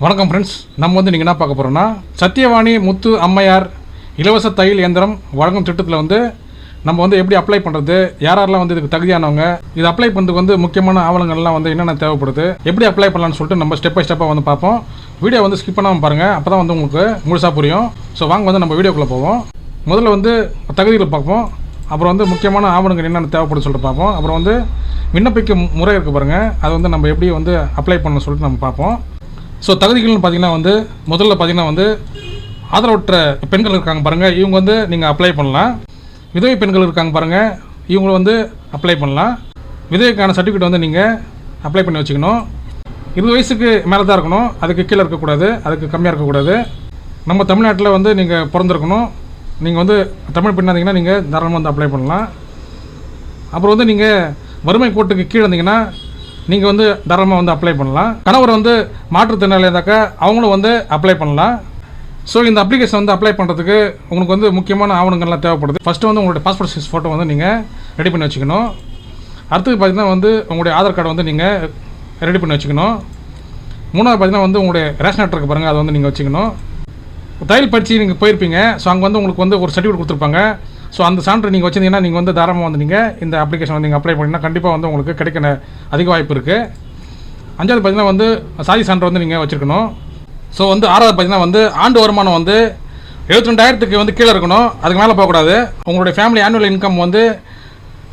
வணக்கம் ஃப்ரெண்ட்ஸ், நம்ம வந்து நீங்கள் என்ன பார்க்க போகிறோம்னா சத்தியவாணி முத்து அம்மையார் இலவச தையல் இயந்திரம் வழங்கும் திட்டத்தில் வந்து நம்ம வந்து எப்படி அப்ளை பண்ணுறது, யாரெல்லாம் வந்து இதுக்கு தகுதியானவங்க, இது அப்ளை பண்ணுறதுக்கு வந்து முக்கியமான ஆவணங்கள்லாம் வந்து என்னென்ன தேவைப்படுது, எப்படி அப்ளை பண்ணலான்னு சொல்லிட்டு நம்ம ஸ்டெப் பை ஸ்டெப்பாக வந்து பார்ப்போம். வீடியோ வந்து ஸ்கிப் பண்ணாமல் பாருங்கள், அப்போ தான் வந்து உங்களுக்கு முழுசாக புரியும். ஸோ வாங்க வந்து நம்ம வீடியோக்குள்ளே போவோம். முதல்ல வந்து தகுதிகளை பார்ப்போம், அப்புறம் வந்து முக்கியமான ஆவணங்கள் என்னென்ன தேவைப்படுது சொல்லிட்டு பார்ப்போம். அப்புறம் வந்து விண்ணப்பிக்கும் முறை இருக்குது பாருங்கள், அது வந்து நம்ம எப்படி வந்து அப்ளை பண்ணணும்னு சொல்லிட்டு நம்ம பார்ப்போம். ஸோ தகுதிகள்னு பார்த்தீங்கன்னா வந்து முதல்ல பார்த்தீங்கன்னா வந்து ஆதரவற்ற பெண்கள் இருக்காங்க பாருங்கள், இவங்க வந்து நீங்கள் அப்ளை பண்ணலாம். விதவை பெண்கள் இருக்காங்க பாருங்கள், இவங்க வந்து அப்ளை பண்ணலாம். விதவைக்கான சர்டிஃபிகேட் வந்து நீங்கள் அப்ளை பண்ணி வச்சுக்கணும். 20 வயசுக்கு மேலே தான் இருக்கணும், அதுக்கு கீழே இருக்கக்கூடாது, அதுக்கு கம்மியாக இருக்கக்கூடாது. நம்ம தமிழ்நாட்டில் வந்து நீங்கள் பிறந்திருக்கணும். நீங்கள் வந்து தமிழ் பெண்ணாந்தீங்கன்னா நீங்கள் தாராளமாக வந்து அப்ளை பண்ணலாம். அப்புறம் வந்து நீங்கள் வறுமை கோட்டுக்கு கீழே இருந்தீங்கன்னா நீங்கள் வந்து தாராளமாக வந்து அப்ளை பண்ணலாம். கணவர் வந்து மாற்றுத்திறனாளி இருந்தாக்கா அவங்களும் வந்து அப்ளை பண்ணலாம். ஸோ இந்த அப்ளிகேஷன் வந்து அப்ளை பண்ணுறதுக்கு உங்களுக்கு வந்து முக்கியமான ஆவணங்கள்லாம் தேவைப்படுது. ஃபஸ்ட்டு வந்து உங்களுடைய பாஸ்போர்ட் சைஸ் ஃபோட்டோ வந்து நீங்கள் ரெடி பண்ணி வச்சுக்கணும். அடுத்தது பார்த்திங்கன்னா வந்து உங்களுடைய ஆதார் கார்டு வந்து நீங்கள் ரெடி பண்ணி வச்சுக்கணும். மூணாவது பார்த்திங்கன்னா வந்து உங்களுடைய ரேஷன் அட்டை இருக்கு பாருங்கள், அதை வந்து நீங்கள் வச்சுக்கணும். தையல் பயிற்சி நீங்கள் போயிருப்பீங்க, ஸோ அங்கே வந்து உங்களுக்கு வந்து ஒரு சர்டிஃபிகேட் கொடுத்துருப்பாங்க. ஸோ அந்த சான்று நீங்கள் வச்சிருந்தீங்கன்னா நீங்கள் வந்து தாராளமாக வந்து நீங்கள் இந்த அப்ளிகேஷன் வந்து நீங்கள் அப்ளை பண்ணிங்கன்னா கண்டிப்பாக வந்து உங்களுக்கு கிடைக்க அதிக வாய்ப்பு இருக்குது. அஞ்சாவது பார்த்திங்கன்னா வந்து சாதி சான்று வந்து நீங்கள் வச்சுருக்கணும். ஸோ வந்து ஆறாவது பார்த்திங்கன்னா வந்து ஆண்டு வருமானம் வந்து 72,000க்கு வந்து கீழே இருக்கணும், அதுக்கு மேலே போகக்கூடாது. உங்களுடைய ஃபேமிலி ஆனுவல் இன்கம் வந்து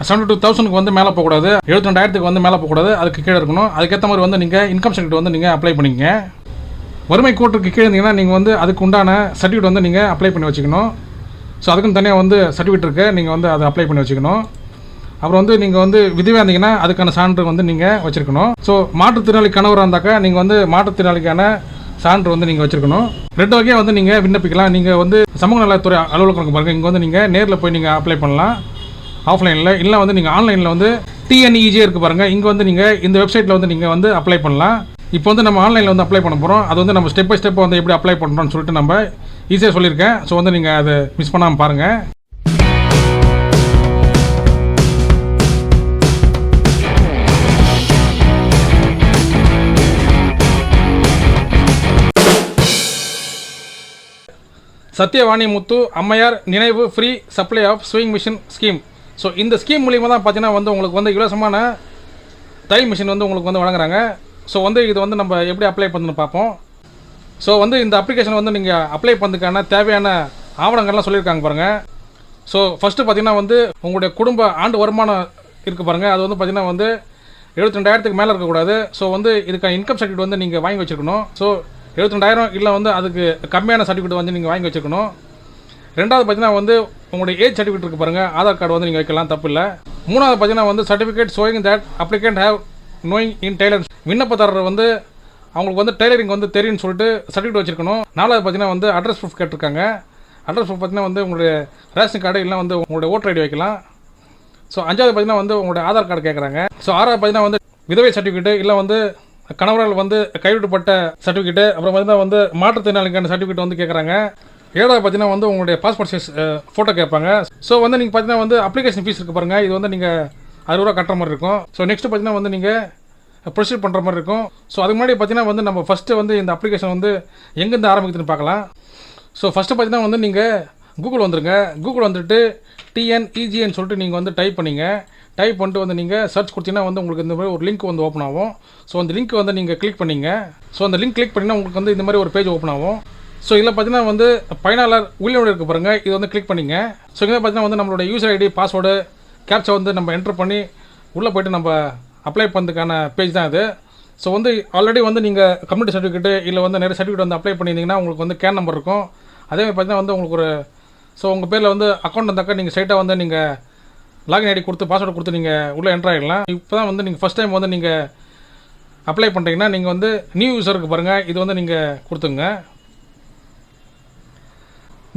72,000க்கு வந்து மேலே போகக்கூடாது, 72,000க்கு வந்து மேலே போகக்கூடாது, அதுக்கு கீழே இருக்கணும். அதுக்கேற்ற மாதிரி வந்து நீங்கள் இன்கம் சர்டிஃபிகேட் வந்து நீங்கள் அப்ளை பண்ணிக்கங்க. வறுமை கோட்டுக்கு கீழே இருந்தீங்கன்னா நீங்கள் வந்து அதுக்கு உண்டான சர்டிஃபிகேட் வந்து நீங்கள் அப்ளை பண்ணி வச்சுக்கணும். ஸோ அதுக்குன்னு தனியாக வந்து சர்டிஃபிகேட் இருக்குது, நீங்கள் வந்து அதை அப்ளை பண்ணி வச்சுக்கணும். அப்புறம் வந்து நீங்கள் வந்து விதவையாக இருந்தீங்கன்னா அதுக்கான சான்று வந்து நீங்கள் வச்சுருக்கணும். ஸோ மாற்றுத்திறனாளி கணவராக இருந்தாக்கா நீங்கள் வந்து மாற்றுத்திறனாளிக்கான சான்று வந்து நீங்கள் வச்சுருக்கணும். 2 வகையாக வந்து நீங்கள் விண்ணப்பிக்கலாம். நீங்கள் வந்து சமூக நலத்துறை அலுவலகம் பாருங்கள், இங்கே வந்து நீங்கள் நேரில் போய் நீங்கள் அப்ளை பண்ணலாம் ஆஃப்லைனில், இல்லை வந்து நீங்கள் ஆன்லைனில் வந்து TNEJ இருக்குது பாருங்கள், இங்கே வந்து நீங்கள் இந்த வெப்சைட்டில் வந்து நீங்கள் வந்து அப்ளை பண்ணலாம். இப்போ வந்து நம்ம ஆன்லைனில் வந்து அப்ளை பண்ண போகிறோம், அது வந்து நம்ம ஸ்டெப் பை ஸ்டெப் வந்து எப்படி அப்ளை பண்ணுறோம்னு சொல்லிட்டு நம்ம ஈஸியாக சொல்லியிருக்கேன். ஸோ வந்து நீங்கள் அதை மிஸ் பண்ணாமல் பாருங்கள். சத்தியவாணி முத்து அம்மையார் நினைவு free supply of sewing machine scheme. So இந்த ஸ்கீம் மூலிமா தான் பார்த்தீங்கன்னா வந்து உங்களுக்கு வந்து இலவசமான தையல் மிஷின் வந்து உங்களுக்கு வந்து வழங்குறாங்க. ஸோ வந்து இது வந்து நம்ம எப்படி அப்ளை பண்ணணும்னு பார்ப்போம். ஸோ வந்து இந்த அப்ளிகேஷன் வந்து நீங்கள் அப்ளை பண்ணுறதுக்கான தேவையான ஆவணங்கள்லாம் சொல்லியிருக்காங்க பாருங்கள். ஸோ ஃபஸ்ட்டு பார்த்தீங்கன்னா வந்து உங்களுடைய குடும்ப ஆண்டு வருமானம் இருக்குது பாருங்கள், அது வந்து பார்த்தீங்கன்னா வந்து 72,000க்கு மேலே இருக்கக்கூடாது. ஸோ வந்து இதுக்கான இன்கம் சர்டிஃபிகேட் வந்து நீங்கள் வாங்கி வச்சுருக்கணும். ஸோ 72,000 இல்லை வந்து அதுக்கு கம்மியான சர்டிஃபிகேட் வந்து நீங்கள் வாங்கி வச்சுருக்கணும். ரெண்டாவது பார்த்தீங்கன்னா வந்து உங்களுடைய ஏஜ் சர்டிஃபிகேட் இருக்குது பாருங்கள், ஆதார் கார்டு வந்து நீங்கள் வைக்கலாம், தப்பு இல்லை. மூணாவது பார்த்தீங்கன்னா வந்து certificate showing that applicant have knowing in tailor, விண்ணப்பதாரர் வந்து அவங்களுக்கு வந்து டெய்லரிங் வந்து தெரியும்னு சொல்லிட்டு சர்டிஃபிகேட் வச்சுருக்கணும். நாலாவது பார்த்தீங்கன்னா வந்து அட்ரஸ் ப்ரூஃப் கேட்டிருக்காங்க. அட்ரஸ் ப்ரூஃப் பார்த்தீங்கன்னா வந்து உங்களுடைய ரேஷன் கார்டு இல்லை வந்து உங்களுடைய ஓட்டர் ஐடி வைக்கலாம். ஸோ அஞ்சாவது பார்த்தீங்கன்னா வந்து உங்களுடைய ஆதார் கார்டு கேட்குறாங்க. ஸோ ஆறாவது பார்த்தீங்கன்னா வந்து விதவை சர்டிஃபிகேட்டு இல்லை வந்து கணவரால் வந்து கைவிடப்பட்ட சர்டிஃபிகேட்டு, அப்புறம் பார்த்தீங்கன்னா வந்து மாற்றுத்திறனாளிக்கான சர்டிஃபிகேட் வந்து கேட்குறாங்க. ஏழாவது பார்த்தீங்கன்னா வந்து உங்களுடைய பாஸ்போர்ட் சைஸ் ஃபோட்டோ கேட்பாங்க. ஸோ வந்து நீங்கள் பார்த்தீங்கன்னா வந்து அப்ளிகேஷன் ஃபீஸ் இருக்குது பாருங்கள், இது வந்து நீங்கள் 60 ரூபா கட்டுற மாதிரி இருக்கும். ஸோ நெக்ஸ்ட்டு பார்த்தீங்கன்னா வந்து நீங்கள் ப்ரொசீட் பண்ணுற மாதிரி இருக்கும். ஸோ அதுக்கு முன்னாடி பார்த்தீங்கன்னா வந்து நம்ம ஃபஸ்ட்டு வந்து இந்த அப்ளிகேஷன் வந்து எங்கேருந்து ஆரம்பிக்குதுன்னு பார்க்கலாம். ஸோ ஃபஸ்ட்டு பார்த்தீங்கன்னா வந்து நீங்கள் கூகுள் வந்துருங்க. கூகுள் வந்துட்டு TNEGன்னு சொல்லிட்டு நீங்கள் வந்து டைப் பண்ணிட்டு வந்து நீங்கள் சர்ச் கொடுத்தீங்கன்னா வந்து உங்களுக்கு இந்த மாதிரி ஒரு லிங்க் வந்து ஓப்பன் ஆகும். ஸோ அந்த லிங்க் வந்து நீங்கள் கிளிக் பண்ணிங்க. ஸோ அந்த லிங்க் கிளிக் பண்ணிங்கன்னா உங்களுக்கு வந்து இந்த மாதிரி ஒரு பேஜ் ஓப்பன் ஆகும். ஸோ இதில் பார்த்தீங்கன்னா வந்து பயனாளர் உள்ளியோடு இருக்குது பாருங்கள், இது வந்து கிளிக் பண்ணிங்க. ஸோ இங்கே பார்த்தீங்கன்னா வந்து நம்மளோட யூசர் ஐடி பாஸ்வேர்டு கேப்சா வந்து நம்ம என்டர் பண்ணி உள்ளே போய்ட்டு நம்ம அப்ளை பண்ணுறதுக்கான பேஜ் தான் இது. ஸோ வந்து ஆல்ரெடி வந்து நீங்கள் கம்யூனிட்டி சர்டிஃபிகேட்டு இல்லை வந்து நிறைய சர்டிஃபிகேட் வந்து அப்ளை பண்ணியிருந்தீங்கன்னா உங்களுக்கு வந்து கேன் நம்பர் இருக்கும். அதேமாதிரி பார்த்தீங்கன்னா வந்து உங்களுக்கு ஒரு உங்கள் பேரில் வந்து அக்கௌண்ட் இருந்தாக்கா நீங்கள் ஸ்ட்ரைட்டாக வந்து நீங்கள் லாகின் ஐடி கொடுத்து பாஸ்வேர்டு கொடுத்து நீங்கள் உள்ளே என்ட்ரு ஆகிடலாம். இப்போ தான் வந்து நீங்கள் ஃபஸ்ட் டைம் வந்து நீங்கள் அப்ளை பண்ணுறீங்கன்னா நீங்கள் வந்து நியூ யூஸருக்கு பாருங்கள், இது வந்து நீங்கள் கொடுத்துங்க.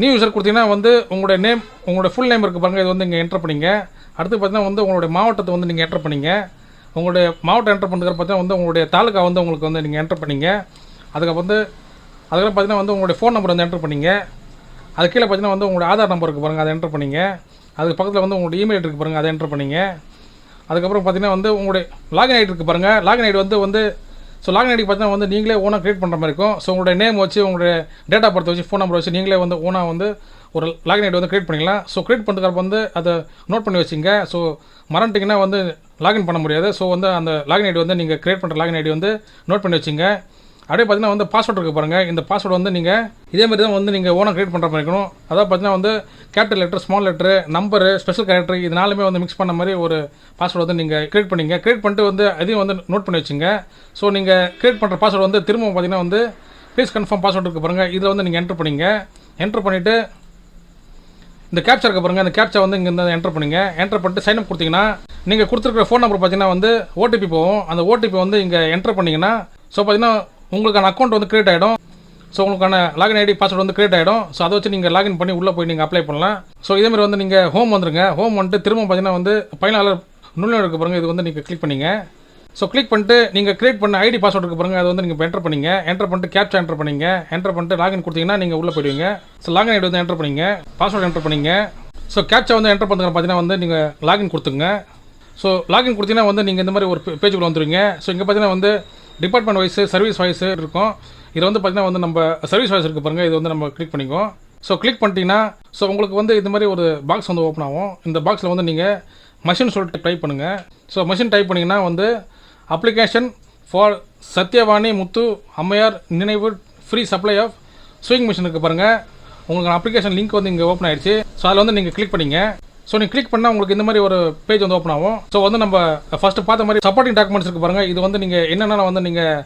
நியூ யூஸர் கொடுத்தீங்கன்னா வந்து உங்களுடைய நேம், உங்களுடைய ஃபுல் நேம் இருக்குது பாருங்கள், இது வந்து இங்கே என்ட்ரு பண்ணிங்க. அடுத்து பார்த்தீங்கன்னா வந்து உங்களுடைய மாவட்டத்தை வந்து நீங்கள் என்ட்ரு பண்ணிங்க. உங்களுடைய மாவட்டம் என்ட்ரு பண்ணுறதுக்கு பார்த்தீங்கன்னா வந்து உங்களுடைய தாலுக்கா வந்து உங்களுக்கு வந்து நீங்கள் என்ட்ரு பண்ணிங்க. அதுக்கப்புறம் பார்த்தீங்கன்னா வந்து உங்களுடைய ஃபோன் நம்பர் வந்து என்ட்ரு பண்ணிங்க. அது கீழே பார்த்தீங்கன்னா வந்து உங்களுடைய ஆதார் நம்பர் இருக்குது பாருங்கள், அதை என்ட்ரு பண்ணிங்க. அதுக்கு பக்கத்தில் வந்து உங்களுடைய இமெயில் இருக்குது பாருங்கள், அதை என்ட்ரு பண்ணிங்க. அதுக்கப்புறம் பார்த்தீங்கன்னா வந்து உங்களுடைய லாகின் ஐடி இருக்குது பாருங்கள், லாகின் ஐடி வந்து ஸோ லாகின் ஐடி பார்த்தீங்கன்னா வந்து நீங்களே ஓனாக க்ரியேட் பண்ணுற மாதிரி இருக்கும். ஸோ உங்களுடைய நேம் வச்சு உங்களுடைய டேட் ஆஃப் பர்த் வச்சு ஃபோன் நம்பர் வச்சு நீங்களே வந்து ஓனாக வந்து ஒரு லாகின் ஐடி வந்து க்ரியேட் பண்ணிக்கலாம். ஸோ க்ரியேட் பண்ணுறதுக்கு வந்து அதை நோட் பண்ணி வச்சுங்க. ஸோ மறந்துட்டிங்கன்னா வந்து லாகின் பண்ண முடியாது. ஸோ வந்து அந்த லாகின் ஐடி வந்து நீங்கள் க்ரியேட் பண்ணுற லாகின் ஐடி வந்து நோட் பண்ணி வச்சுங்க. அப்படியே பார்த்தீங்கன்னா வந்து பாஸ்வேர்ட் இருக்குது பாருங்கள். இந்த பாஸ்வேர்டு வந்து நீங்கள் இதேமாதிரி தான் வந்து நீங்கள் ஓனாக க்ரியேட் பண்ணுற மாதிரி இருக்கணும். அதாவது பார்த்தீங்கன்னா வந்து capital letter, small letter, number, special character இதனாலுமே வந்து மிக்ஸ் பண்ண மாதிரி ஒரு பாஸ்வேர்டு வந்து நீங்கள் க்ரியேட் பண்ணிங்க. க்ரியேட் பண்ணிட்டு வந்து அதையும் வந்து நோட் பண்ணி வச்சுங்க. ஸோ நீங்கள் க்ரியேட் பண்ணுற பாஸ்வேர்டு வந்து திரும்ப பார்த்தீங்கன்னா வந்து ப்ளீஸ் கன்ஃபார்ம் பாஸ்வேர்டு இருக்குது பாருங்கள். இதில் வந்து நீங்கள் என்ட்ரு பண்ணிங்க. என்ட்ரு பண்ணிவிட்டு இந்த கேப்சா இருக்க பாருங்கள். அந்த கேப்சா வந்து இங்கே வந்து என்ட்ரு பண்ணிங்க. என்ட்ரு பண்ணிட்டு சைன் அப் கொடுத்தீங்கன்னா நீங்கள் கொடுத்துருக்குற ஃபோன் நம்பர் பார்த்தீங்கன்னா வந்து ஓடிபி போகும். அந்த ஓடிபி வந்து இங்கே என்ட்ரு பண்ணிங்கன்னா ஸோ பார்த்தீங்கன்னா உங்களுக்கான அக்கௌண்ட் வந்து க்ரியேட் ஆகிடும். ஸோ உங்களுக்கான லாகின் ஐடி பாஸ்வேர்டு வந்து க்ரியேட் ஆகிடும். ஸோ அதை வச்சு நீங்கள் லாகின் பண்ணி உள்ளே போய் நீங்கள் அப்ளை பண்ணலாம். ஸோ இதேமாதிரி வந்து நீங்கள் ஹோம் வந்துருங்க. ஹோம் வந்துட்டு திரும்ப பார்த்தீங்கன்னா வந்து பயனாளர் நுழைவு இருக்க பாருங்கள். இது வந்து நீங்கள் கிளிக் பண்ணிங்க. ஸோ கிளிக் பண்ணிட்டு நீங்கள் க்ரியேட் பண்ண ஐடி பாஸ்வேர்டு இருக்க பாருங்கள். அது வந்து நீங்கள் என்ட்ரு பண்ணிங்க. என்ட்ரு பண்ணிட்டு கேப்சா என்ட்ரு பண்ணிங்க. என்ட்ரு பண்ணிட்டு லாகின் கொடுத்தீங்கன்னா நீங்கள் உள்ளே போயிடுவீங்க. ஸோ லாகின் ஐடி வந்து என்ட்ரு பண்ணிங்க. பாஸ்வேர்டு என்ட்ரு பண்ணிங்க. ஸோ கேப்சா வந்து என்ட்ரு பண்ணுறது பார்த்தீங்கன்னா வந்து நீங்கள் லாகின் கொடுத்துங்க. ஸோ லாகின் கொடுத்தீங்கன்னா வந்து நீங்கள் இந்த மாதிரி ஒரு பேஜுக்குள்ள வந்துடுவீங்க. ஸோ இங்கே பார்த்தீங்கன்னா வந்து டிபார்ட்மெண்ட் வைஸ், சர்வீஸ் வைஸ் இருக்கும். இது வந்து பார்த்தீங்கன்னா வந்து நம்ம சர்வீஸ் வைஸ் இருக்குது பாருங்கள். இது வந்து நம்ம கிளிக் பண்ணிக்குவோம். ஸோ கிளிக் பண்ணிட்டீங்கன்னா ஸோ உங்களுக்கு வந்து இது மாதிரி ஒரு பாக்ஸ் வந்து ஓப்பன் ஆகும். இந்த பாக்ஸில் வந்து நீங்கள் மஷின் சொல்லிட்டு டைப் பண்ணுங்கள். ஸோ மஷின் டைப் பண்ணிங்கன்னா வந்து அப்ளிகேஷன் ஃபார் சத்யவாணி முத்து அம்மையார் நினைவு free supply of sewing machine இருக்குது பாருங்கள். உங்களுக்கு அப்ளிகேஷன் லிங்க் வந்து இங்கே ஓப்பன் ஆகிடுச்சு. ஸோ அதில் வந்து நீங்கள் கிளிக் பண்ணிங்க. ஸோ நீங்கள் கிளிக் பண்ணால் உங்களுக்கு இந்த மாதிரி ஒரு பேஜ் வந்து ஓப்பன் ஆகும். ஸோ வந்து நம்ம ஃபஸ்ட்டு பார்த்த மாதிரி சப்போர்ட்டிங் டாக்குமெண்ட்ஸ் இருக்குது பாருங்கள். இது வந்து நீங்கள் என்னென்ன வந்து நீங்கள்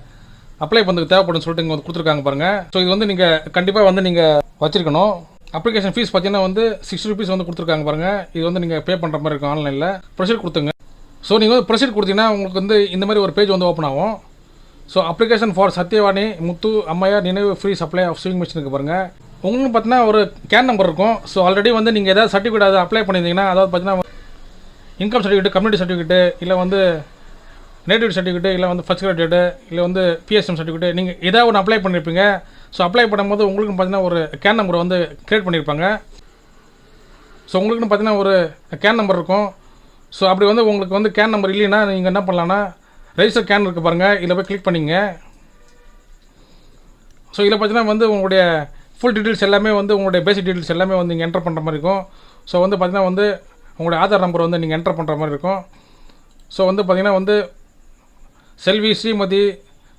அப்ளை பண்ணுறதுக்கு தேவைப்படும் சொல்லிட்டு இங்கே வந்து கொடுத்துருக்காங்க பாருங்கள். ஸோ இது வந்து நீங்கள் கண்டிப்பாக வந்து நீங்கள் வச்சிருக்கணும். அப்ளிகேஷன் ஃபீஸ் பார்த்தீங்கன்னா வந்து 60 rupees வந்து கொடுத்துருக்காங்க பாருங்கள். இது வந்து நீங்கள் பே பண்ணுற மாதிரி இருக்கும் ஆன்லைனில். ப்ரொசீட் கொடுத்துங்க. ஸோ நீங்கள் வந்து ப்ரொசீட் கொடுத்தீங்கன்னா உங்களுக்கு வந்து இந்த மாதிரி ஒரு பேஜ் வந்து ஓப்பன் ஆகும். So application for Sathyavani Muthu அம்மையார் நினைவு free supply of sewing machine இருக்குது பாருங்கள். உங்களுக்கு பார்த்தீங்கன்னா ஒரு கேன் நம்பர் இருக்கும். ஸோ ஆல்ரெடி வந்து நீங்கள் ஏதாவது சர்டிஃபிகேட் அதை அப்ளை பண்ணியிருந்தீங்கன்னா, அதாவது பார்த்தீங்கன்னா இன்கம் சர்டிஃபிகேட், கம்யூனிட்டி சர்டிஃபிகேட்டு, இல்லை வந்து நேட்டிவ் சர்டிஃபிகேட்டு, இல்லை வந்து ஃபர்ஸ்ட் கிராஜுவேட்டு, இல்லை வந்து பிஎஸ்எம் சர்டிஃபிகேட் நீங்கள் ஏதாவது ஒன்று அப்ளை பண்ணியிருப்பீங்க. ஸோ அப்ளை பண்ணும்போது உங்களுக்குன்னு பார்த்தீங்கன்னா ஒரு கேன் நம்பர் வந்து க்ரியேட் பண்ணியிருப்பாங்க. ஸோ உங்களுக்குன்னு பார்த்தீங்கன்னா ஒரு கேன் நம்பர் இருக்கும். ஸோ அப்படி வந்து உங்களுக்கு வந்து கேன் நம்பர் இல்லைன்னா நீங்கள் என்ன பண்ணலான்னா ரெஜிஸ்டர் கேன் இருக்குது பாருங்கள். இதில் போய் கிளிக் பண்ணிங்க. ஸோ இதில் பார்த்தீங்கன்னா வந்து உங்களுடைய ஃபுல் டீட்டெயில்ஸ் எல்லாமே வந்து உங்களுடைய பேசிக் டீட்டெயில்ஸ் எல்லாமே வந்து நீங்கள் என்டர் பண்ணுற மாதிரி இருக்கும். ஸோ வந்து பார்த்தீங்கன்னா வந்து உங்களுடைய ஆதார் நம்பர் வந்து நீங்கள் என்டர் பண்ணுற மாதிரி இருக்கும். ஸோ வந்து பார்த்தீங்கன்னா வந்து செல்வி, ஸ்ரீமதி,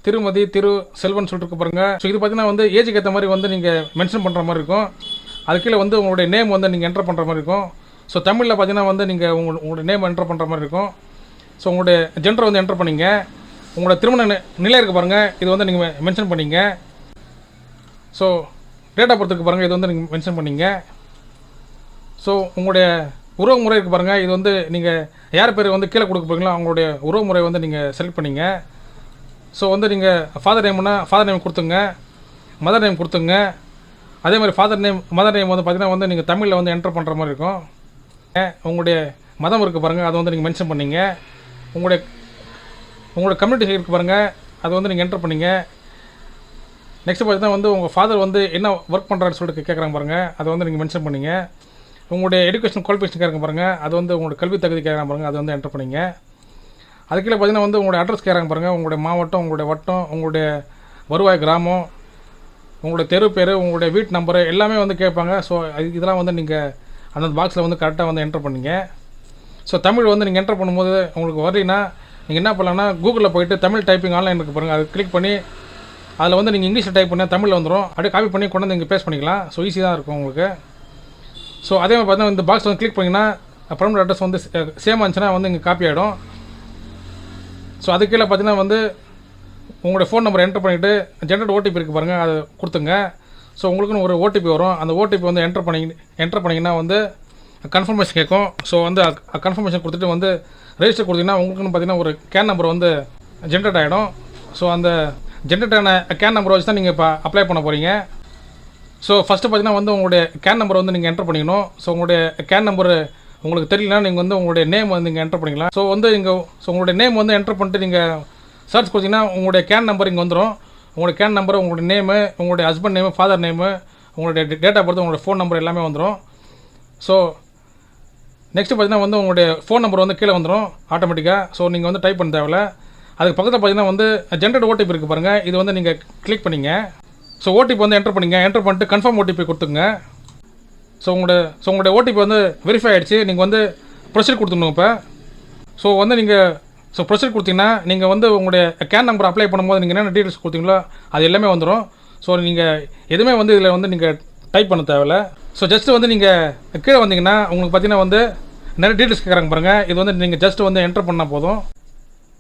திருமதி, திரு, செல்வன் சொல்லிட்டு இருக்க பாருங்க. ஸோ இது பார்த்தீங்கன்னா வந்து ஏஜுக்கு ஏற்ற மாதிரி வந்து நீங்கள் மென்ஷன் பண்ணுற மாதிரி இருக்கும். அது கீழே வந்து உங்களுடைய நேம் வந்து நீங்கள் என்டர் பண்ணுற மாதிரி இருக்கும். ஸோ தமிழில் பார்த்தீங்கன்னா வந்து நீங்கள் உங்களுடைய நேம் என்டர் பண்ணுற மாதிரி இருக்கும். ஸோ உங்களுடைய ஜெண்டர் வந்து என்டர் பண்ணிங்க. உங்களோட திருமண நிலை இருக்க பாருங்கள். இது வந்து நீங்கள் மென்ஷன் பண்ணிங்க. ஸோ டேட் ஆஃப் பர்த்துக்கு பாருங்கள். இது வந்து நீங்கள் மென்ஷன் பண்ணிங்க. ஸோ உங்களுடைய உறவு முறை இருக்குது பாருங்கள். இது வந்து நீங்கள் யார் பேர் வந்து கீழே கொடுக்க போகிறீங்களோ அவங்களுடைய உறவு முறை வந்து நீங்கள் செலக்ட் பண்ணிங்க. ஸோ வந்து நீங்கள் ஃபாதர் நேம்னா ஃபாதர் நேம் கொடுத்துங்க, மதர் நேம் கொடுத்துங்க. அதே மாதிரி ஃபாதர் நேம், மதர் நேம் வந்து பார்த்தீங்கன்னா வந்து நீங்கள் தமிழில் வந்து என்டர் பண்ணுற மாதிரி இருக்கும். உங்களுடைய மதம் இருக்குது பாருங்கள். அதை வந்து நீங்கள் மென்ஷன் பண்ணிங்க. உங்களுடைய கம்யூனிட்டி இருக்குது பாருங்கள். அது வந்து நீங்கள் என்டர் பண்ணிங்க. நெக்ஸ்ட் பார்த்தீங்கன்னா வந்து உங்கள் ஃபாதர் வந்து என்ன ஒர்க் பண்ணுறாருன்னு சொல்லிட்டு கேட்குறாங்க பாருங்கள். அதை வந்து நீங்கள் மென்ஷன் பண்ணிங்க. உங்களுடைய எஜுகேஷன் குவாலிஃபிகேஷன் கேட்குறாங்க பாருங்கள். அது வந்து உங்களுடைய கல்வி தகுதி கேட்குறாங்க பாருங்கள். அது வந்து என்டர் பண்ணிங்க. அது கீழே பார்த்தீங்கன்னா வந்து உங்களுடைய அட்ரஸ் கேட்குறாங்க பாருங்கள். உங்களுடைய மாவட்டம், உங்களுடைய வட்டம், உங்களுடைய வருவாய் கிராமம், உங்களுடைய தெரு பேர், உங்களுடைய வீட்டு நம்பரு எல்லாமே வந்து கேட்பாங்க. ஸோ இதெல்லாம் வந்து நீங்கள் அந்த பாக்ஸில் வந்து கரெக்டாக வந்து என்டர் பண்ணிங்க. ஸோ தமிழ் வந்து நீங்கள் என்டர் பண்ணும்போது உங்களுக்கு வரலைன்னா நீங்கள் என்ன பண்ணலான்னா கூகுளில் போய்ட்டு தமிழ் டைப்பிங் ஆன்லைன் இருக்குது பாருங்கள். அது கிளிக் பண்ணி அதில் வந்து நீங்கள் இங்கிலீஷில் டைப் பண்ணால் தமிழில் வந்துடும். அப்படியே காப்பி பண்ணி கொண்டு வந்து இங்கே பேஸ்ட் பண்ணிக்கலாம். ஸோ ஈஸி தான் இருக்கும் உங்களுக்கு. ஸோ அதே மாதிரி பார்த்தீங்கன்னா இந்த பாக்ஸ் வந்து கிளிக் பண்ணிங்கன்னா பர்மனெண்ட் அட்ரஸ் வந்து சேமாக இருந்துச்சுன்னா வந்து இங்கே காப்பி ஆகிடும். ஸோ அது கீழே பார்த்தீங்கன்னா வந்து உங்களுடைய ஃபோன் நம்பர் என்டர் பண்ணிவிட்டு ஜென்ரேட் ஓடிபி இருக்குது பாருங்கள். அதை கொடுத்துங்க. ஸோ உங்களுக்குன்னு ஒரு ஓடிபி வரும். அந்த ஓடிபி வந்து என்டர் பண்ணிங்கன்னா வந்து கன்ஃபர்மேஷன் கேட்கும். ஸோ வந்து கன்ஃபர்மேஷன் கொடுத்துட்டு வந்து ரெஜிஸ்டர் கொடுத்தீங்கன்னா உங்களுக்குன்னு பார்த்தீங்கன்னா ஒரு கேன் நம்பர் வந்து ஜென்ரேட் ஆகிடும். ஸோ அந்த ஜென்ரேட் ஆன கேன் நம்பரை வச்சு தான் நீங்கள் இப்போ அப்ளை பண்ண போகிறீங்க. ஸோ ஃபஸ்ட்டு பார்த்தீங்கன்னா வந்து உங்களுடைய கேன் நம்பர் வந்து நீங்கள் என்டர் பண்ணிக்கணும். ஸோ உங்களுடைய கேன் நம்பர் உங்களுக்கு தெரியலனா நீங்கள் வந்து உங்களுடைய நேம் வந்து இங்கே என்டர் பண்ணிக்கலாம். ஸோ வந்து உங்களுடைய நேம் வந்து என்டர் பண்ணிட்டு நீங்கள் சர்ச் கொடுத்தீங்கன்னா உங்களுடைய கேன் நம்பர் இங்கே வந்துடும். உங்களுடைய கேன் நம்பர், உங்களுடைய நேமு, உங்களுடைய ஹஸ்பண்ட் நேமு, ஃபாதர் நேமு, உங்களுடைய டேட் ஆஃப் பர்த், உங்களுடைய ஃபோன் நம்பர் எல்லாமே வந்துடும். ஸோ நெக்ஸ்ட்டு பார்த்தீங்கன்னா வந்து உங்களுடைய ஃபோன் நம்பர் வந்து கீழே வந்துடும் ஆட்டோமேட்டிக்காக. ஸோ நீங்கள் வந்து டைப் பண்ண தேவையில்ல. அதுக்கு பக்கத்தில் பார்த்தீங்கன்னா வந்து ஜென்ரேட் ஓடிபி இருக்குது பாருங்கள், இது வந்து நீங்கள் கிளிக் பண்ணிங்க. ஸோ ஓடிபி வந்து என்டர் பண்ணிங்க. என்டர் பண்ணிட்டு கன்ஃபார்ம் ஓடிபி கொடுத்துங்க. ஸோ உங்களுடைய ஓடிபி வந்து வெரிஃபை ஆகிடுச்சு. நீங்கள் வந்து ப்ரொசீட் கொடுத்துடணும். இப்போ வந்து நீங்கள் ப்ரொசீட் கொடுத்தீங்கன்னா நீங்கள் வந்து உங்களுடைய கேன் நம்பர் அப்ளை பண்ணும்போது நீங்கள் என்னென்ன டீட்டெயில்ஸ் கொடுத்தீங்களோ அது எல்லாமே வந்துடும். ஸோ நீங்கள் எதுவுமே வந்து இதில் வந்து நீங்கள் டைப் பண்ண தேவையில்லை. ஸோ ஜஸ்ட்டு வந்து நீங்கள் கீழே வந்தீங்கன்னா உங்களுக்கு பார்த்தீங்கன்னா வந்து நிறைய டீட்டெயில்ஸ் கேட்குறாங்க பாருங்கள். இது வந்து நீங்கள் ஜஸ்ட்டு வந்து என்டர் பண்ணால் போதும்.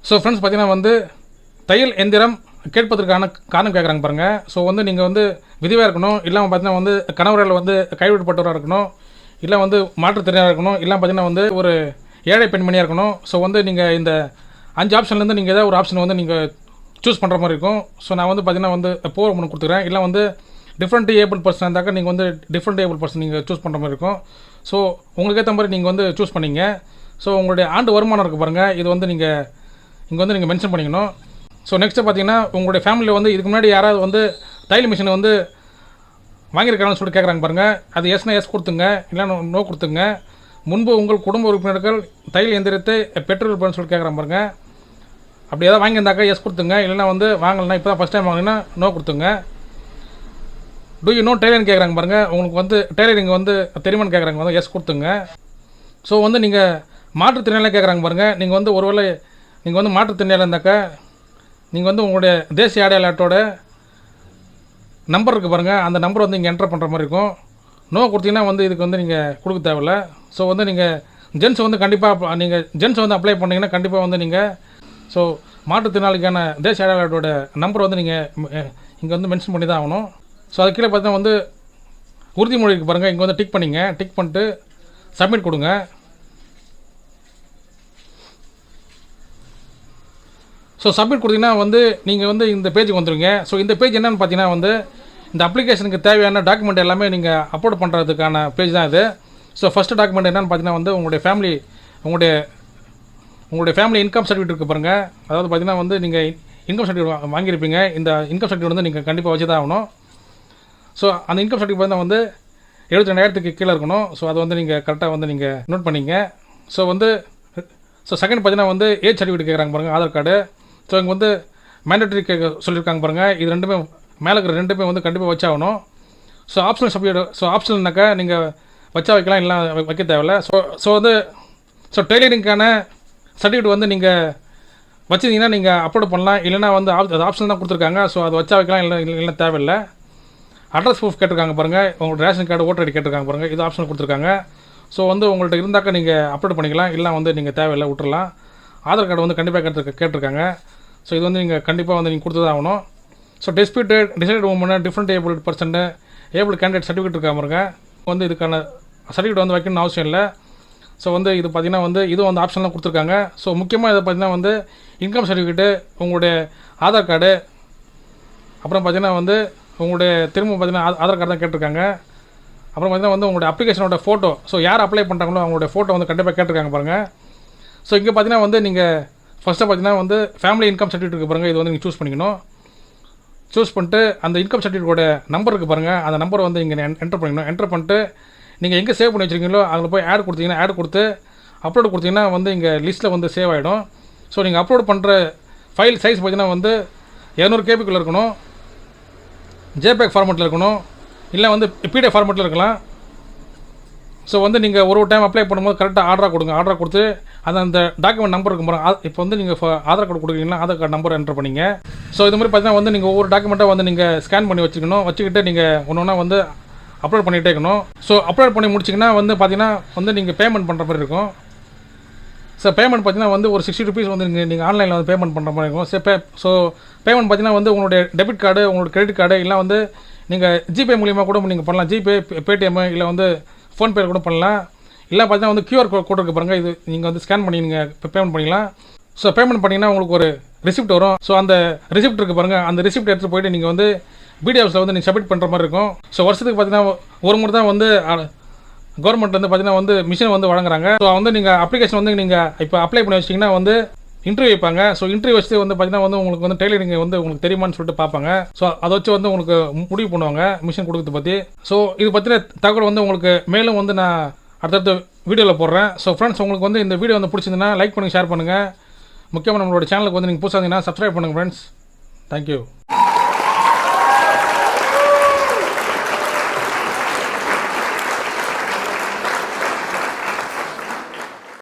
ஸோ ஃப்ரெண்ட்ஸ் பார்த்தீங்கன்னா வந்து தையல் எந்திரம் கேட்பதற்கான காரணம் கேட்குறாங்க பாருங்கள். ஸோ வந்து நீங்கள் வந்து விதவையாக இருக்கணும், இல்லாமல் பார்த்தீங்கன்னா வந்து கணவர்கள் வந்து கைவிடப்பட்டவராக இருக்கணும், இல்லை வந்து மாற்றுத்திறனாக இருக்கணும், இல்லை பார்த்தீங்கன்னா வந்து ஒரு ஏழை பெண்மணியாக இருக்கணும். ஸோ வந்து நீங்கள் இந்த 5 ஆப்ஷன்லேருந்து நீங்கள் ஏதாவது ஒரு ஆப்ஷன் வந்து நீங்கள் சூஸ் பண்ணுற மாதிரி இருக்கும். ஸோ நான் வந்து பார்த்தீங்கன்னா வந்து போர் ஒன்று கொடுத்துக்கிறேன். இல்லை வந்து டிஃப்ரெண்ட் ஏபிள் பர்சன் இருந்தாக்கா நீங்கள் வந்து டிஃப்ரெண்ட் ஏபிள் பர்சன் நீங்கள் சூஸ் பண்ணுற மாதிரி இருக்கும். ஸோ உங்களுக்கு ஏற்ற மாதிரி நீங்கள் வந்து சூஸ் பண்ணிங்க. ஸோ உங்களுடைய ஆண்டு வருமானம் இருக்குது பாருங்கள், இது வந்து நீங்கள் இங்கே வந்து நீங்கள் மென்ஷன் பண்ணிக்கணும். ஸோ நெக்ஸ்ட்டு பார்த்தீங்கன்னா உங்களுடைய ஃபேமிலியில் வந்து இதுக்கு முன்னாடி யாராவது வந்து தையல் மிஷினை வந்து வாங்கியிருக்காங்கன்னு சொல்லிட்டு கேட்குறாங்க பாருங்கள். அது எஸ்னா எஸ் கொடுத்துங்க, இல்லைன்னா நோ கொடுத்துங்க. முன்பு உங்கள் குடும்ப உறுப்பினர்கள் தையல் எந்திரத்தை பெற்றிருப்பான்னு சொல்லிட்டு கேட்குறாங்க பாருங்கள். அப்படி ஏதாவது வாங்கியிருந்தாக்கா எஸ் கொடுத்துங்க, இல்லைனா வந்து வாங்கலைன்னா இப்போ தான் ஃபஸ்ட் டைம் வாங்கினா நோ கொடுத்துங்க. டூ யூ நோ டெய்லரிங் கேட்குறாங்க பாருங்கள். உங்களுக்கு வந்து டெய்லரிங் வந்து தெரியுமான்னு கேட்குறாங்க வந்து எஸ் கொடுத்துங்க. ஸோ வந்து நீங்கள் மாற்றுத்திறனாளி கேட்குறாங்க பாருங்கள். நீங்கள் வந்து ஒருவேளை நீங்கள் வந்து மாற்றுத்திறனாளி இருந்தாக்கா நீங்கள் வந்து உங்களுடைய தேசிய அடையாள அட்டையோட நம்பர் இருக்குது பாருங்கள், அந்த நம்பர் வந்து நீங்கள் என்டர் பண்ணுற மாதிரி இருக்கும். நோ கொடுத்தீங்கன்னா வந்து இதுக்கு வந்து நீங்கள் கொடுக்க தேவையில்ல. ஸோ வந்து நீங்கள் ஜென்ஸ் வந்து கண்டிப்பாக நீங்கள் ஜென்ஸ் வந்து அப்ளை பண்ணிங்கன்னா கண்டிப்பாக வந்து நீங்கள் ஸோ மாற்றுத்திறனாளிக்கான தேசிய அடையாள அட்டையோட நம்பர் வந்து நீங்கள் இங்கே வந்து மென்ஷன் பண்ணி தான் ஆகணும். ஸோ அது கீழே பார்த்தீங்கன்னா வந்து உறுதிமொழி இருக்குது பாருங்கள், இங்கே வந்து டிக் பண்ணிங்க. டிக் பண்ணிட்டு சப்மிட் கொடுங்க. ஸோ சப்மிட் கொடுத்தீங்கன்னா வந்து நீங்கள் வந்து இந்த பேஜுக்கு வந்துடுங்க. ஸோ இந்த பேஜ் என்னென்னு பார்த்தீங்கன்னா வந்து இந்த அப்ளிகேஷனுக்கு தேவையான டாக்குமெண்ட் எல்லாமே நீங்கள் அப்லோட் பண்ணுறதுக்கான பேஜ் தான் இது. ஸோ ஃபஸ்ட்டு டாக்குமெண்ட் என்னென்னு பார்த்தீங்கன்னா வந்து உங்களுடைய ஃபேமிலி இன்கம் சர்டிஃபிகேட் இருக்குது பாருங்கள். அதாவது பார்த்தீங்கன்னா வந்து நீங்கள் இன்கம் சர்டிஃபிகேட் வாங்கியிருப்பீங்க. இந்த இன்கம் சர்டிஃபிகேட் வந்து நீங்கள் கண்டிப்பாக வச்சு தான் ஆகணும். ஸோ அந்த இன்கம் சர்டிஃபிகேட் பார்த்தீங்கன்னா வந்து 72,000க்கு கீழே இருக்கணும். ஸோ அதை வந்து நீங்கள் கரெக்டாக வந்து நீங்கள் நோட் பண்ணிங்க. ஸோ செகண்ட் பார்த்தீங்கன்னா வந்து ஏஜ் சர்டிஃபிகேட் கேட்குறாங்க பாருங்கள், ஆதார் கார்டு. ஸோ இங்கே வந்து மேண்டட்டரி கேட்க சொல்லியிருக்காங்க பாருங்கள். இது ரெண்டுமே மேலே இருக்கிற ரெண்டுமே வந்து கண்டிப்பாக வச்சாகணும். ஸோ ஆப்ஷனல் சர்டிஃபிகேட் ஆப்ஷனல்னாக்கா நீங்கள் வச்சா வைக்கலாம், இல்லை வைக்க தேவையில்லை. ஸோ டெய்லரிங்கான சர்டிஃபிகேட் வந்து நீங்கள் வச்சுருந்தீங்கன்னா நீங்கள் அப்லோட் பண்ணலாம், இல்லைனா வந்து அது ஆப்ஷன் தான் கொடுத்துருக்காங்க. ஸோ அது வச்சா வைக்கலாம், இல்லை தேவையில்லை. அட்ரஸ் ப்ரூஃப் கேட்டிருக்காங்க பாருங்கள், உங்களோட ரேஷன் கார்டு ஓட்டர் ஐடி கேட்டிருக்காங்க பாருங்கள், இது ஆப்ஷன் கொடுத்துருக்காங்க. ஸோ வந்து உங்கள்கிட்ட இருந்தாக்கா நீங்கள் அப்லோட் பண்ணிக்கலாம், இல்லை வந்து நீங்கள் தேவையில்லை விட்டுறலாம். ஆதார் கார்டு வந்து கண்டிப்பாக கேட்டிருக்காங்க. ஸோ இது வந்து நீங்கள் கண்டிப்பாக வந்து நீங்கள் கொடுத்து தான் ஆகணும். So deserted woman, different able person, able candidate certificate இருக்காங்க பாருங்க. வந்து இதுக்கான சர்டிஃபிகேட் வந்து வைக்கணும்னு அவசியம் இல்லை. ஸோ வந்து இது பார்த்திங்கன்னா வந்து இதுவும் வந்து ஆப்ஷன்லாம் கொடுத்துருக்காங்க. ஸோ முக்கியமாக இதை பார்த்திங்கன்னா வந்து இன்கம் சர்டிஃபிகேட்டு, உங்களுடைய ஆதார் கார்டு, அப்புறம் பார்த்திங்கன்னா வந்து உங்களுடைய திரும்ப பார்த்திங்கன்னா ஆதார் கார்டு தான் கேட்டிருக்காங்க. அப்புறம் பார்த்திங்கன்னா வந்து உங்களுடைய அப்ளிகேஷனோட ஃபோட்டோ, ஸோ யார் அப்ளை பண்ணுறாங்களோ அவங்களுடைய ஃபோட்டோ வந்து கண்டிப்பாக கேட்டிருக்காங்க பாருங்கள். ஸோ இங்கே பார்த்தீங்கன்னா வந்து நீங்கள் ஃபஸ்ட்டு பார்த்தீங்கன்னா வந்து ஃபேமிலி இன்கம் சர்டிஃபிகேட் இருக்குது பாருங்கள், இது வந்து நீங்கள் சூஸ் பண்ணிக்கணும். சூஸ் பண்ணிட்டு அந்த இன்கம் சர்டிஃபிகேட்டோட நம்பர் இருக்குது பாருங்கள், அந்த நம்பரை வந்து இங்கே என்டர் பண்ணிக்கணும். என்டர் பண்ணிட்டு நீங்கள் எங்கே சேவ் பண்ணி வச்சுருக்கீங்களோ அதில் போய் ஆட் கொடுத்தீங்கன்னா ஆட் கொடுத்து அப்லோட் கொடுத்தீங்கன்னா வந்து இங்கே லிஸ்ட்டில் வந்து சேவ் ஆகிடும். ஸோ நீங்கள் அப்லோட் பண்ணுற ஃபைல் சைஸ் பார்த்தீங்கன்னா வந்து 200 KB இருக்கணும், ஜேபேக் ஃபார்மெட்டில் இருக்கணும், இல்லை வந்து பிடிஎஃப் ஃபார்மெட்டில் இருக்கலாம். ஸோ வந்து நீங்கள் ஒரு டைம் அப்ளை பண்ணும்போது கரெக்டாக ஆர்டராக கொடுங்க. ஆர்டராக கொடுத்து அந்த டாக்குமெண்ட் நம்பர் இருக்கும் பாருங்கள், இப்போ வந்து நீங்கள் ஆதார் கார்டு கொடுக்குறீங்கன்னா ஆதார் கார்டு நம்பர் என்டர் பண்ணிங்க. ஸோ இது மாதிரி பார்த்தீங்கன்னா வந்து நீங்கள் ஒவ்வொரு டாக்குமெண்ட்டாக வந்து நீங்கள் ஸ்கேன் பண்ணி வச்சுக்கிட்டு நீங்கள் ஒன்று ஒன்றா வந்து அப்லோட் பண்ணிகிட்டே இருக்கணும். ஸோ அப்லோட் பண்ணி முடிச்சிங்கன்னா வந்து பார்த்தீங்கன்னா வந்து நீங்கள் பேமெண்ட் பண்ணுற மாதிரி இருக்கும். ஸோ பேமெண்ட் பார்த்தீங்கன்னா வந்து ஒரு 60 rupees வந்து நீங்கள் ஆன்லைனில் வந்து பேமெண்ட் பண்ணுற மாதிரி இருக்கும். ஸோ பேமெண்ட் பார்த்தீங்கன்னா வந்து உங்களுடைய டெபிட் கார்டு, உங்களோட கிரெடிட் கார்டு, இல்லை வந்து நீங்கள் ஜிபே மூலியமாக கூட நீங்கள் பண்ணலாம். ஜிபே, பேடிஎம், இல்லை வந்து ஃபோன்பே கூட பண்ணலாம். இல்லை பார்த்தீங்கன்னா வந்து QR கோட் இருக்குது பாருங்கள், இது நீங்கள் வந்து ஸ்கேன் பண்ணி நீங்கள் பேமெண்ட் பண்ணிக்கலாம். ஸோ பேமெண்ட் பண்ணிங்கன்னா உங்களுக்கு ஒரு ரிசிப்ட் வரும். ஸோ அந்த ரிசிப்ட் இருக்குது பாருங்கள், அந்த ரிசிப்ட் எடுத்துகிட்டு போய்ட்டு நீங்கள் வந்து பிடிஎஃப்ஸில் வந்து நீங்கள் சப்மிட் பண்ணுற மாதிரி இருக்கும். ஸோ வருஷத்துக்கு பார்த்தீங்கன்னா ஒரு முறை தான் வந்து கவர்மெண்ட் வந்து பார்த்தீங்கன்னா வந்து மிஷின் வந்து வழங்குறாங்க. ஸோ வந்து நீங்கள் அப்ளிகேஷன் வந்து நீங்கள் இப்போ அப்ளை பண்ணி வச்சிட்டிங்கன்னா வந்து இன்டர்வியூ வைப்பாங்க. ஸோ இன்டர்வியூ வச்சு வந்து பார்த்தீங்கன்னா வந்து உங்களுக்கு வந்து டெய்லரிங் வந்து உங்களுக்கு தெரியுமான்னு சொல்லிட்டு பார்ப்பாங்க. ஸோ அதை வச்சு வந்து உங்களுக்கு முடிவு பண்ணுவாங்க மிஷின் கொடுக்கறத பற்றி. ஸோ இது பற்றின தகவல் வந்து உங்களுக்கு மேலும் வந்து நான் அடுத்தடுத்த வீடியோவில் போடுறேன். ஸோ ஃப்ரெண்ட்ஸ், உங்களுக்கு வந்து இந்த வீடியோ வந்து பிடிச்சிருந்ததுன்னா லைக் பண்ணுங்கள், ஷேர் பண்ணுங்கள், முக்கியமாக நம்மளோட சேனலுக்கு வந்து நீங்கள் புதுசாக இருந்தீங்கன்னா சப்ஸ்கிரைப் பண்ணுங்கள் ஃப்ரெண்ட்ஸ். தேங்க்யூ.